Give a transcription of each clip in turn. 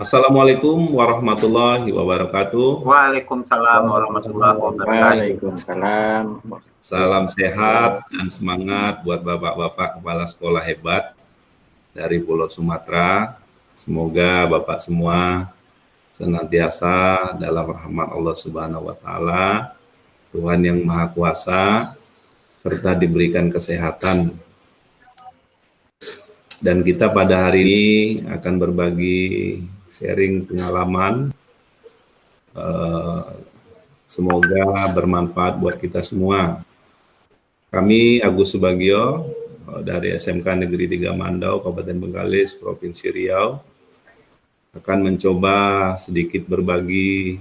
Assalamualaikum warahmatullahi wabarakatuh. Waalaikumsalam warahmatullahi wabarakatuh. Waalaikumsalam. Salam sehat dan semangat buat bapak-bapak kepala sekolah hebat dari Pulau Sumatera. Semoga bapak semua senantiasa dalam rahmat Allah Subhanahu wa taala, Tuhan yang Maha Kuasa, serta diberikan kesehatan. Dan kita pada hari ini akan berbagi sharing pengalaman. Semoga bermanfaat buat kita semua. Kami Agus Subagio dari SMK Negeri 3 Mandau, Kabupaten Bengkalis, Provinsi Riau, akan mencoba sedikit berbagi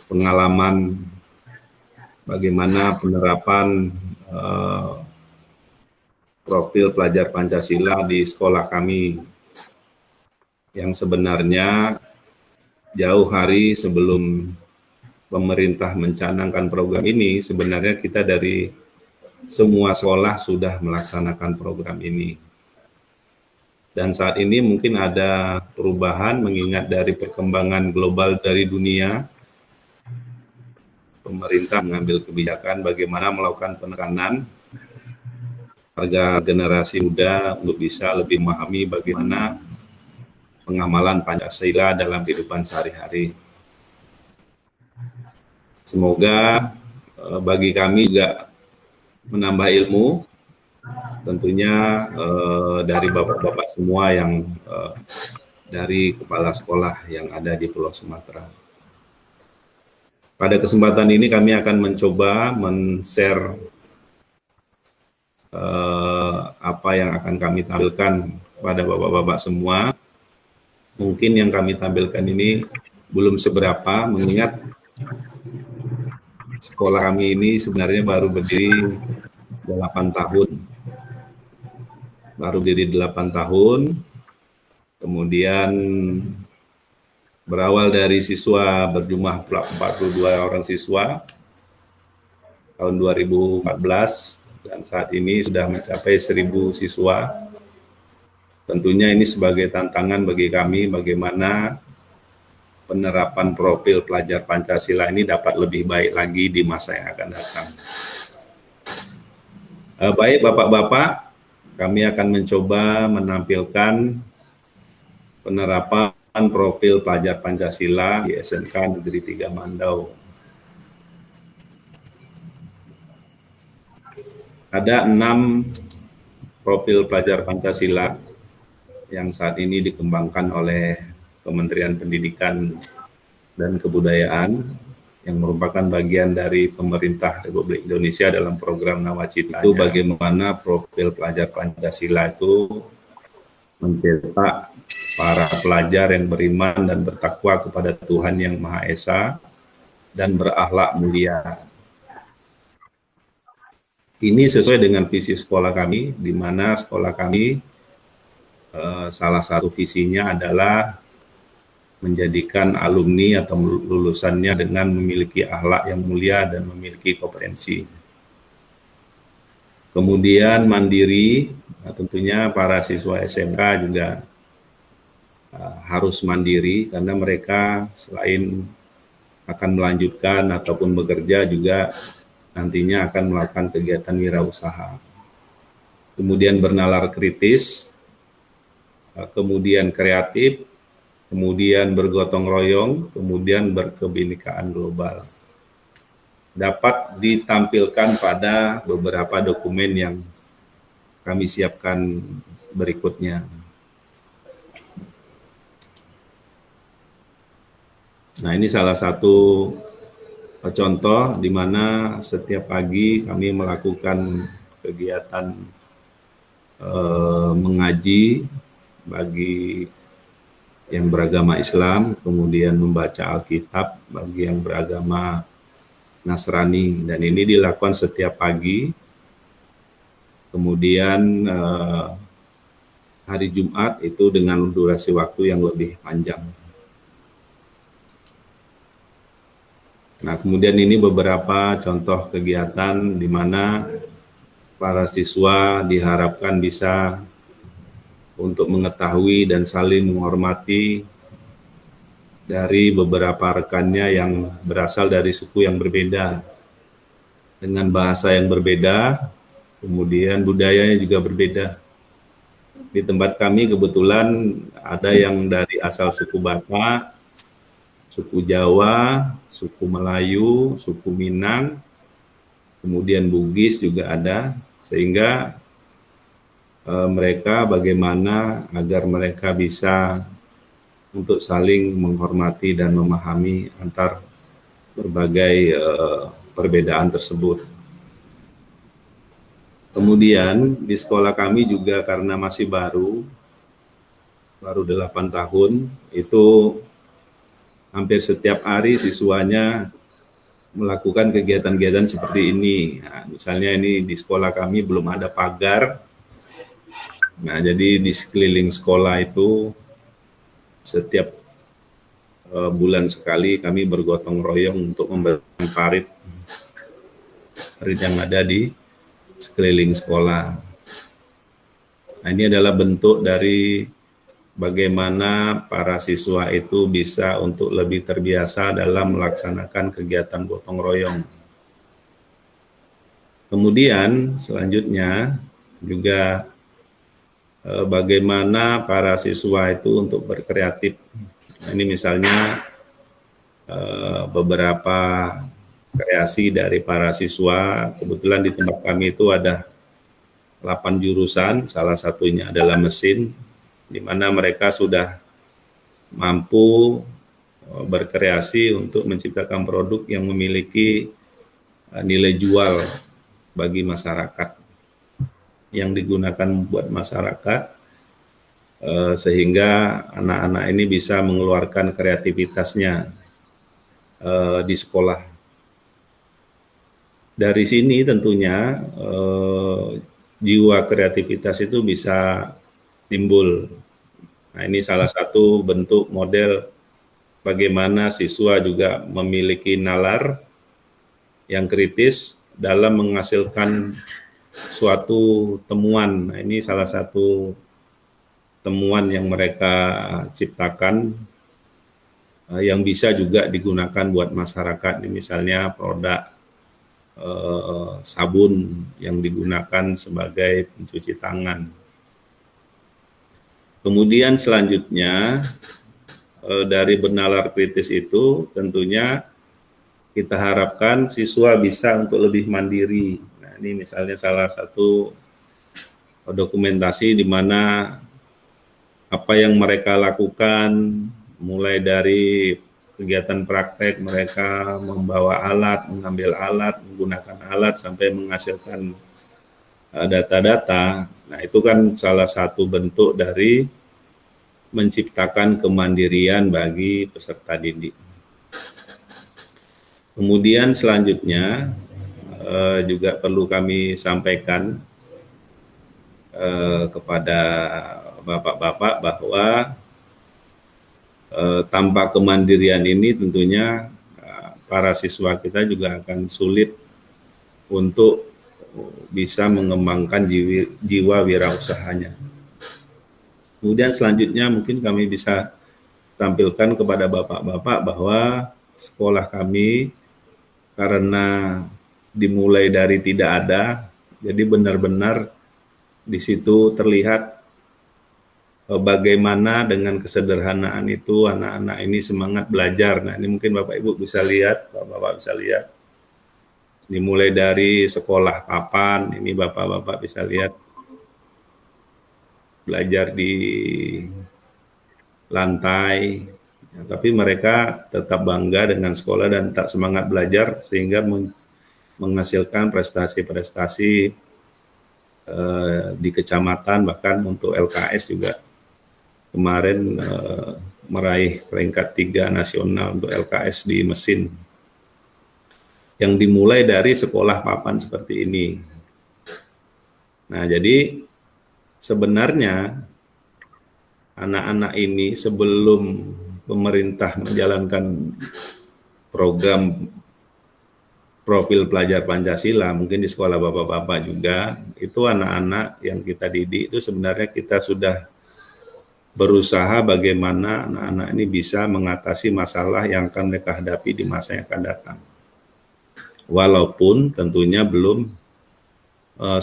pengalaman bagaimana penerapan profil pelajar Pancasila di sekolah kami, yang sebenarnya jauh hari sebelum pemerintah mencanangkan program ini, sebenarnya kita dari semua sekolah sudah melaksanakan program ini. Dan saat ini mungkin ada perubahan mengingat dari perkembangan global dari dunia. Pemerintah mengambil kebijakan bagaimana melakukan penekanan agar generasi muda untuk bisa lebih memahami bagaimana pengamalan Pancasila dalam kehidupan sehari-hari. Semoga bagi kami juga menambah ilmu, tentunya dari bapak-bapak semua yang dari kepala sekolah yang ada di Pulau Sumatera. Pada kesempatan ini kami akan mencoba men-share apa yang akan kami tampilkan pada bapak-bapak semua. Mungkin yang kami tampilkan ini belum seberapa, mengingat sekolah kami ini sebenarnya baru berdiri 8 tahun. Baru berdiri 8 tahun, kemudian berawal dari siswa berjumlah 42 orang siswa tahun 2014, dan saat ini sudah mencapai 1.000 siswa. Tentunya ini sebagai tantangan bagi kami bagaimana penerapan profil pelajar Pancasila ini dapat lebih baik lagi di masa yang akan datang. Baik Bapak-Bapak, kami akan mencoba menampilkan penerapan profil pelajar Pancasila di SMK Negeri 3 Mandau. Ada 6 profil pelajar Pancasila yang saat ini dikembangkan oleh Kementerian Pendidikan dan Kebudayaan, yang merupakan bagian dari pemerintah Republik Indonesia dalam program Nawacita. Itu bagaimana profil pelajar Pancasila itu mencetak para pelajar yang beriman dan bertakwa kepada Tuhan yang Maha Esa dan berakhlak mulia. Ini sesuai dengan visi sekolah kami, di mana sekolah kami salah satu visinya adalah menjadikan alumni atau lulusannya dengan memiliki akhlak yang mulia dan memiliki kompetensi. Kemudian mandiri, tentunya para siswa SMK juga harus mandiri, karena mereka selain akan melanjutkan ataupun bekerja juga nantinya akan melakukan kegiatan wirausaha. Kemudian bernalar kritis, kemudian kreatif, kemudian bergotong royong, kemudian berkebinekaan global. Dapat ditampilkan pada beberapa dokumen yang kami siapkan berikutnya. Nah, ini salah satu contoh di mana setiap pagi kami melakukan kegiatan mengaji bagi yang beragama Islam, kemudian membaca Alkitab bagi yang beragama Nasrani, dan ini dilakukan setiap pagi. Kemudian hari Jumat itu dengan durasi waktu yang lebih panjang. Nah, kemudian ini beberapa contoh kegiatan di mana para siswa diharapkan bisa untuk mengetahui dan saling menghormati dari beberapa rekannya yang berasal dari suku yang berbeda, dengan bahasa yang berbeda, kemudian budayanya juga berbeda. Di tempat kami kebetulan ada yang dari asal suku Batak, suku Jawa, suku Melayu, suku Minang, kemudian Bugis juga ada, sehingga mereka bagaimana agar mereka bisa untuk saling menghormati dan memahami antar berbagai perbedaan tersebut. Kemudian di sekolah kami juga karena masih baru 8 tahun, itu hampir setiap hari siswanya melakukan kegiatan-kegiatan seperti ini. Nah, misalnya ini di sekolah kami belum ada pagar. Nah, jadi di sekeliling sekolah itu setiap bulan sekali kami bergotong royong untuk membersihkan parit yang ada di sekeliling sekolah. Nah, ini adalah bentuk dari bagaimana para siswa itu bisa untuk lebih terbiasa dalam melaksanakan kegiatan gotong royong. Kemudian selanjutnya juga bagaimana para siswa itu untuk berkreatif. Nah, ini misalnya beberapa kreasi dari para siswa. Kebetulan di tempat kami itu ada 8 jurusan, salah satunya adalah mesin, di mana mereka sudah mampu berkreasi untuk menciptakan produk yang memiliki nilai jual bagi masyarakat, yang digunakan buat masyarakat, sehingga anak-anak ini bisa mengeluarkan kreativitasnya di sekolah. Dari sini tentunya jiwa kreativitas itu bisa timbul. Nah, ini salah satu bentuk model bagaimana siswa juga memiliki nalar yang kritis dalam menghasilkan suatu temuan. Nah, ini salah satu temuan yang mereka ciptakan yang bisa juga digunakan buat masyarakat. Ini misalnya produk sabun yang digunakan sebagai pencuci tangan. Kemudian selanjutnya dari bernalar kritis itu tentunya kita harapkan siswa bisa untuk lebih mandiri. Nah, ini misalnya salah satu dokumentasi di mana apa yang mereka lakukan, mulai dari kegiatan praktek mereka membawa alat, mengambil alat, menggunakan alat sampai menghasilkan data-data. Nah, itu kan salah satu bentuk dari menciptakan kemandirian bagi peserta didik. Kemudian selanjutnya juga perlu kami sampaikan kepada bapak-bapak bahwa tanpa kemandirian ini tentunya para siswa kita juga akan sulit untuk bisa mengembangkan jiwa wirausahanya. Kemudian selanjutnya mungkin kami bisa tampilkan kepada bapak-bapak bahwa sekolah kami karena dimulai dari tidak ada, jadi benar-benar di situ terlihat bagaimana dengan kesederhanaan itu anak-anak ini semangat belajar. Nah, ini mungkin Bapak Ibu bisa lihat, Bapak-bapak bisa lihat. Dimulai dari sekolah papan, ini Bapak-bapak bisa lihat belajar di lantai, ya, tapi mereka tetap bangga dengan sekolah dan tak semangat belajar sehingga menghasilkan prestasi-prestasi di kecamatan, bahkan untuk LKS juga kemarin meraih peringkat 3 nasional untuk LKS di mesin, yang dimulai dari sekolah papan seperti ini. Nah, jadi sebenarnya anak-anak ini sebelum pemerintah menjalankan program profil pelajar Pancasila, mungkin di sekolah bapak-bapak juga, itu anak-anak yang kita didik itu sebenarnya kita sudah berusaha bagaimana anak-anak ini bisa mengatasi masalah yang akan mereka hadapi di masa yang akan datang. Walaupun tentunya belum 100%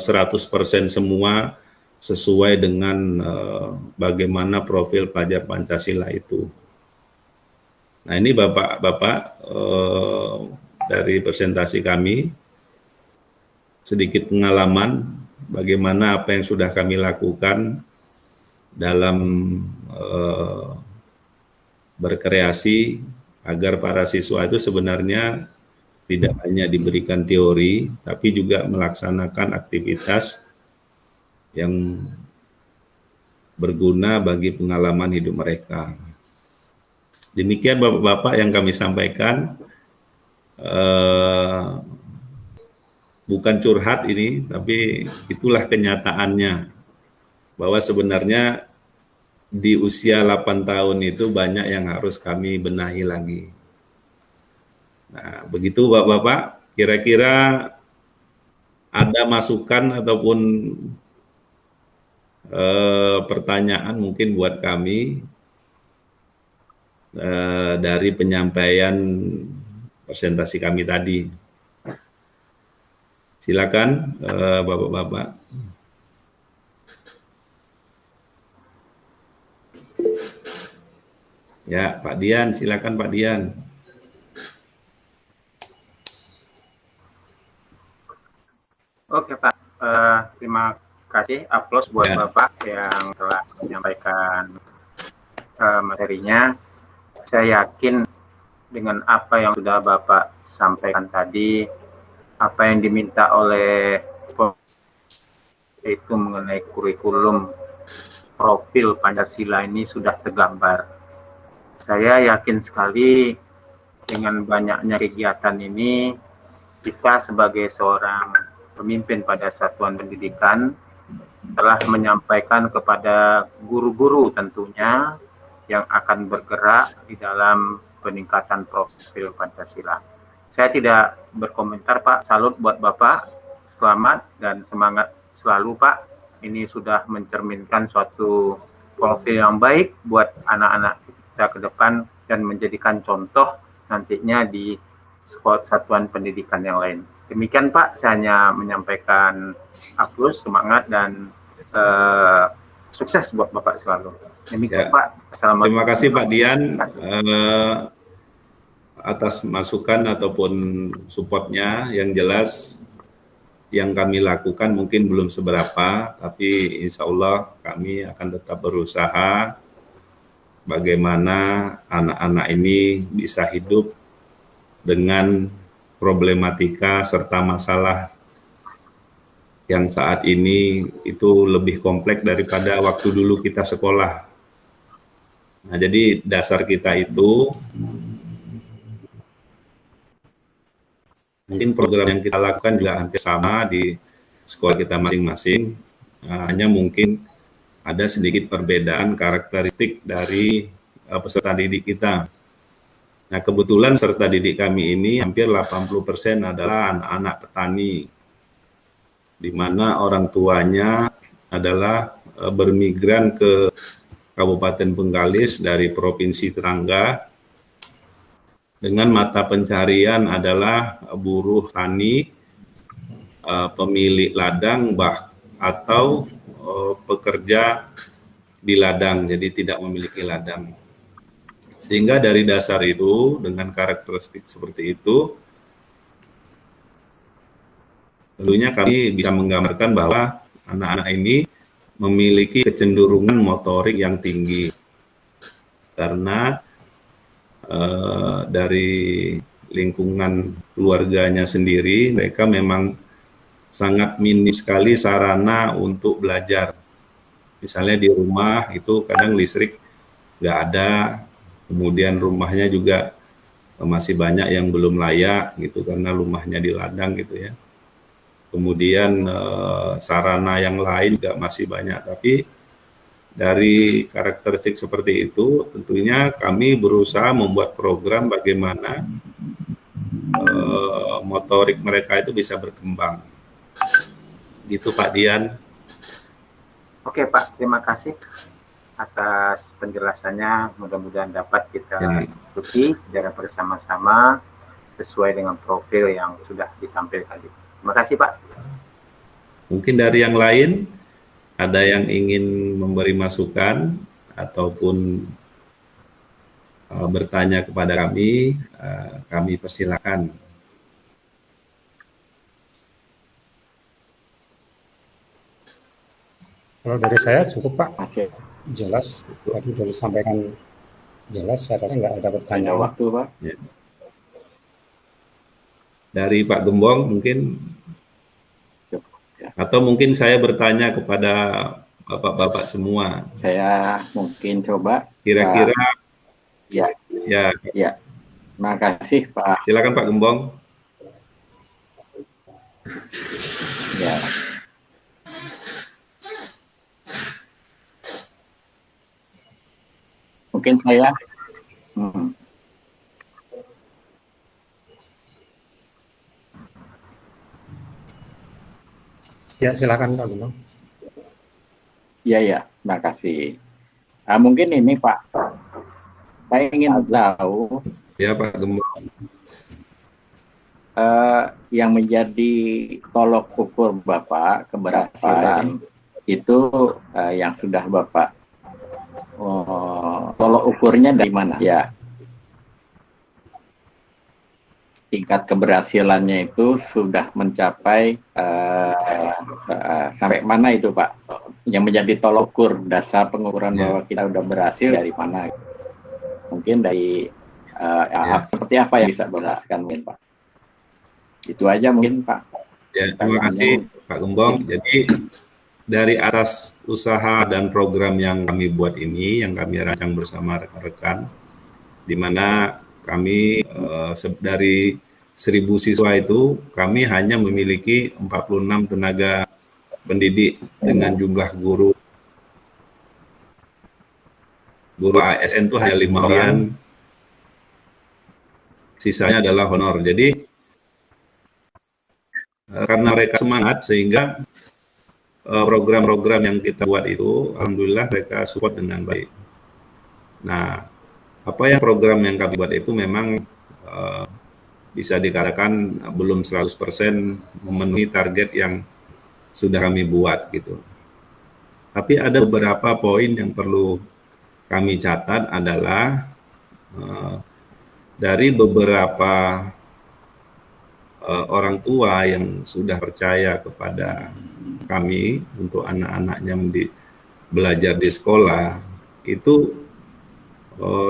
semua sesuai dengan bagaimana profil pelajar Pancasila itu. Nah ini Bapak-Bapak dari presentasi kami, sedikit pengalaman bagaimana apa yang sudah kami lakukan dalam berkreasi agar para siswa itu sebenarnya tidak hanya diberikan teori, tapi juga melaksanakan aktivitas yang berguna bagi pengalaman hidup mereka. Demikian Bapak-Bapak yang kami sampaikan, bukan curhat ini, tapi itulah kenyataannya, bahwa sebenarnya di usia 8 tahun itu banyak yang harus kami benahi lagi. Nah, begitu Bapak-Bapak, kira-kira ada masukan ataupun pertanyaan mungkin buat kami dari penyampaian presentasi kami tadi. Silakan Bapak-Bapak. Ya, Pak Dian, silakan Pak Dian. Oke Pak, terima kasih, aplaus buat Bapak yang telah menyampaikan materinya. Saya yakin dengan apa yang sudah Bapak sampaikan tadi, apa yang diminta oleh itu mengenai kurikulum profil Pancasila ini sudah tergambar. Saya yakin sekali dengan banyaknya kegiatan ini, kita sebagai seorang pemimpin pada satuan pendidikan telah menyampaikan kepada guru-guru tentunya yang akan bergerak di dalam peningkatan profil Pancasila. Saya tidak berkomentar Pak, salut buat Bapak, selamat dan semangat selalu Pak. Ini sudah mencerminkan suatu profil yang baik buat anak-anak kita ke depan dan menjadikan contoh nantinya di satuan pendidikan yang lain. Demikian Pak, saya hanya menyampaikan aplaus, semangat dan sukses buat Bapak selalu. Demikian Pak. Assalamualaikum. Terima kasih Pak Dian atas masukan ataupun supportnya. Yang jelas yang kami lakukan mungkin belum seberapa, tapi insya Allah kami akan tetap berusaha bagaimana anak-anak ini bisa hidup dengan problematika serta masalah yang saat ini itu lebih kompleks daripada waktu dulu kita sekolah. Nah, jadi dasar kita itu mungkin program yang kita lakukan juga hampir sama di sekolah kita masing-masing, hanya mungkin ada sedikit perbedaan karakteristik dari peserta didik kita. Nah, kebetulan peserta didik kami ini hampir 80% adalah anak-anak petani, di mana orang tuanya adalah bermigran ke Kabupaten Bengkalis dari Provinsi Tetangga, dengan mata pencarian adalah buruh tani, pemilik ladang, atau pekerja di ladang, jadi tidak memiliki ladang. Sehingga dari dasar itu, dengan karakteristik seperti itu, tentunya kami bisa menggambarkan bahwa anak-anak ini memiliki kecenderungan motorik yang tinggi. Karena dari lingkungan keluarganya sendiri, mereka memang sangat minim sekali sarana untuk belajar. Misalnya di rumah itu kadang listrik nggak ada, kemudian rumahnya juga masih banyak yang belum layak gitu karena rumahnya di ladang gitu ya. Kemudian sarana yang lain juga masih banyak, tapi dari karakteristik seperti itu tentunya kami berusaha membuat program bagaimana motorik mereka itu bisa berkembang. Gitu Pak Dian. Oke Pak, terima kasih. atas penjelasannya. Mudah-mudahan dapat kita Ya. ikuti secara bersama-sama sesuai dengan profil yang sudah ditampilkan. Terima kasih, Pak. Mungkin dari yang lain ada yang ingin memberi masukan ataupun bertanya kepada kami persilakan. Kalau dari saya cukup, Pak. Oke. Jelas, tadi sudah disampaikan jelas, saya rasa nggak ada pertanyaan. Ada waktu, Pak. Ya. Dari Pak Gembong mungkin, Ya. atau mungkin saya bertanya kepada bapak-bapak semua. Saya mungkin coba. Kira-kira, Ya, ya, ya. Terima kasih, Pak. silakan Pak Gembong. Ya. Mungkin saya. Ya, silakan Pak Gembong. Ya, ya. Terima kasih. Mungkin ini, Pak. Saya ingin tahu Ya Pak Gembong. yang menjadi tolok ukur Bapak keberhasilan itu yang sudah Bapak tolok ukurnya dari mana? Ya, tingkat keberhasilannya itu sudah mencapai sampai mana itu, Pak? Yang menjadi tolok ukur dasar pengukuran bahwa kita sudah berhasil dari mana? Mungkin dari seperti apa yang bisa berhasilkan mungkin, Pak? Itu aja mungkin, Pak. Ya, terima kasih Pak Gembong. Jadi dari atas usaha dan program yang kami buat ini, yang kami rancang bersama rekan-rekan, di mana kami dari 1.000 siswa itu, kami hanya memiliki 46 tenaga pendidik dengan jumlah guru ASN itu hanya 5 orang, sisanya adalah honor. Jadi karena mereka semangat, sehingga program-program yang kita buat itu, alhamdulillah mereka support dengan baik. Nah, apa yang program yang kami buat itu memang bisa dikatakan belum 100% memenuhi target yang sudah kami buat gitu. Tapi ada beberapa poin yang perlu kami catat adalah dari beberapa orang tua yang sudah percaya kepada kami untuk anak-anaknya belajar di sekolah, itu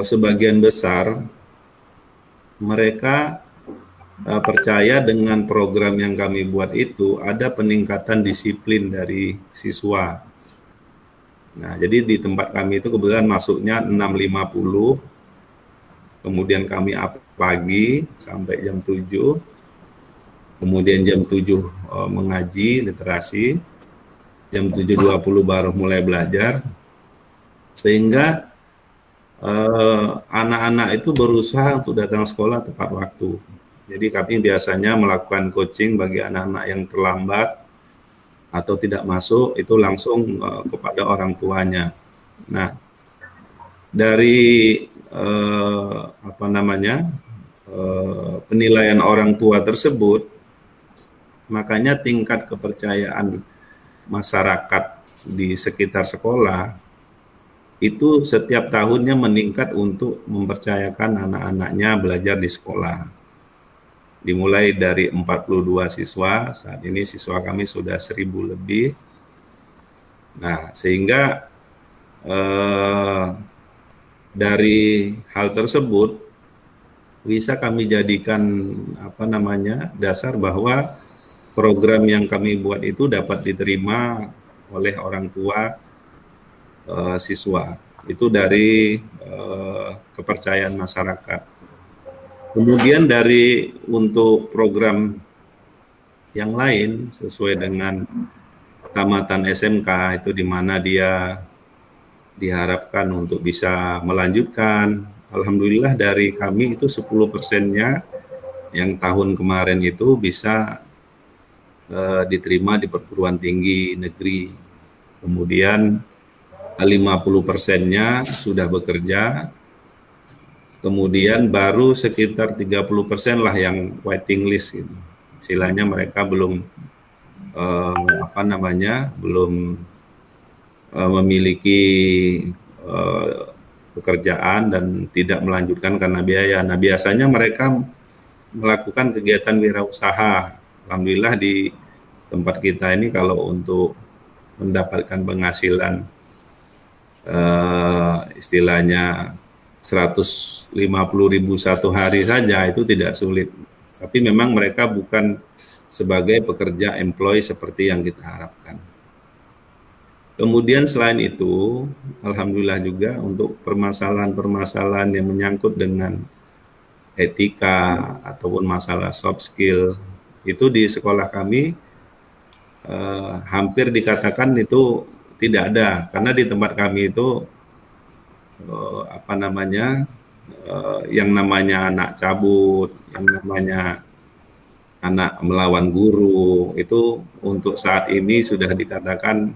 sebagian besar mereka percaya dengan program yang kami buat itu ada peningkatan disiplin dari siswa. Nah, jadi di tempat kami itu kebetulan masuknya 6.50, kemudian kami up pagi sampai jam 7, kemudian jam 7 mengaji literasi, jam 7.20 baru mulai belajar, sehingga anak-anak itu berusaha untuk datang sekolah tepat waktu. Jadi kami biasanya melakukan coaching bagi anak-anak yang terlambat atau tidak masuk, itu langsung kepada orang tuanya. Nah, dari penilaian orang tua tersebut, makanya tingkat kepercayaan masyarakat di sekitar sekolah itu setiap tahunnya meningkat untuk mempercayakan anak-anaknya belajar di sekolah. Dimulai dari 42 siswa, saat ini siswa kami sudah 1.000 lebih. Nah, sehingga dari hal tersebut bisa kami jadikan dasar bahwa program yang kami buat itu dapat diterima oleh orang tua siswa. Itu dari kepercayaan masyarakat. Kemudian untuk program yang lain sesuai dengan tamatan SMK itu, di mana dia diharapkan untuk bisa melanjutkan. Alhamdulillah dari kami itu 10%-nya yang tahun kemarin itu bisa diterima di perguruan tinggi negeri. Kemudian 50%-nya sudah bekerja, kemudian baru sekitar 30% lah yang waiting list gitu. Istilahnya mereka belum belum memiliki pekerjaan dan tidak melanjutkan karena biaya. Nah, biasanya mereka melakukan kegiatan wirausaha. Alhamdulillah di tempat kita ini kalau untuk mendapatkan penghasilan istilahnya 150.000 satu hari saja itu tidak sulit. Tapi memang mereka bukan sebagai pekerja employee seperti yang kita harapkan. Kemudian selain itu, alhamdulillah juga untuk permasalahan-permasalahan yang menyangkut dengan etika ataupun masalah soft skill itu di sekolah kami hampir dikatakan itu tidak ada, karena di tempat kami itu yang namanya anak cabut, yang namanya anak melawan guru itu untuk saat ini sudah dikatakan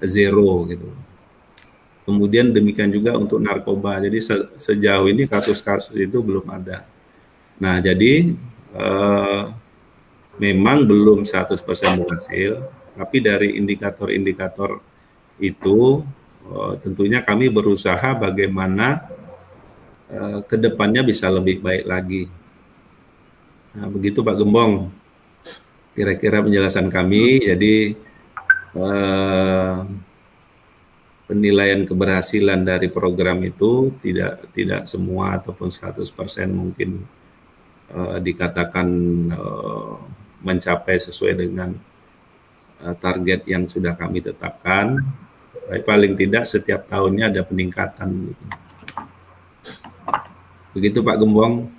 zero gitu. Kemudian demikian juga untuk narkoba. Jadi sejauh ini kasus-kasus itu belum ada. Nah, jadi memang belum 100% berhasil, tapi dari indikator-indikator itu tentunya kami berusaha bagaimana ke depannya bisa lebih baik lagi. Nah, begitu Pak Gembong, kira-kira penjelasan kami. Jadi penilaian keberhasilan dari program itu tidak semua ataupun 100% mungkin dikatakan mencapai sesuai dengan target yang sudah kami tetapkan. Tapi paling tidak setiap tahunnya ada peningkatan. Begitu Pak Gembong.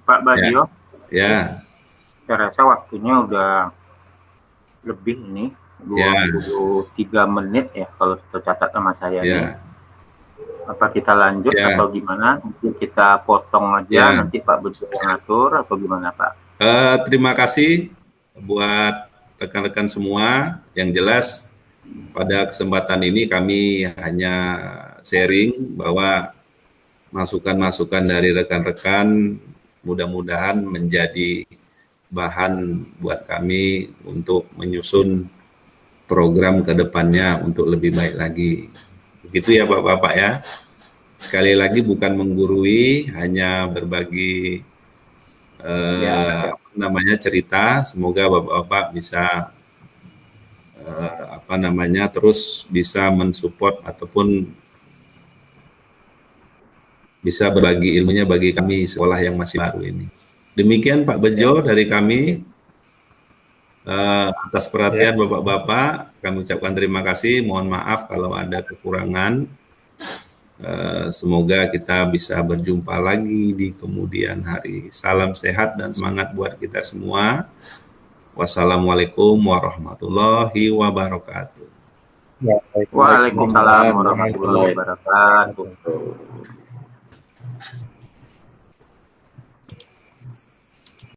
Pak Badio, ya. Saya rasa waktunya udah lebih ini, 23 menit ya kalau tercatat sama saya. Nih. Apa kita lanjut atau gimana? Mungkin kita potong aja nanti Pak Badio ngatur atau gimana Pak? Terima kasih buat rekan-rekan semua. Yang jelas pada kesempatan ini kami hanya sharing bahwa masukan-masukan dari rekan-rekan mudah-mudahan menjadi bahan buat kami untuk menyusun program ke depannya untuk lebih baik lagi. Begitu ya Bapak-Bapak ya. Sekali lagi bukan menggurui, hanya berbagi cerita. Semoga Bapak-Bapak bisa terus bisa mensupport ataupun bisa berbagi ilmunya bagi kami sekolah yang masih baru ini. Demikian Pak Bejo dari kami. Atas perhatian Bapak-Bapak, kami ucapkan terima kasih. Mohon maaf kalau ada kekurangan. Semoga kita bisa berjumpa lagi di kemudian hari. Salam sehat dan semangat buat kita semua. Wassalamualaikum warahmatullahi wabarakatuh. Waalaikumsalam warahmatullahi wabarakatuh.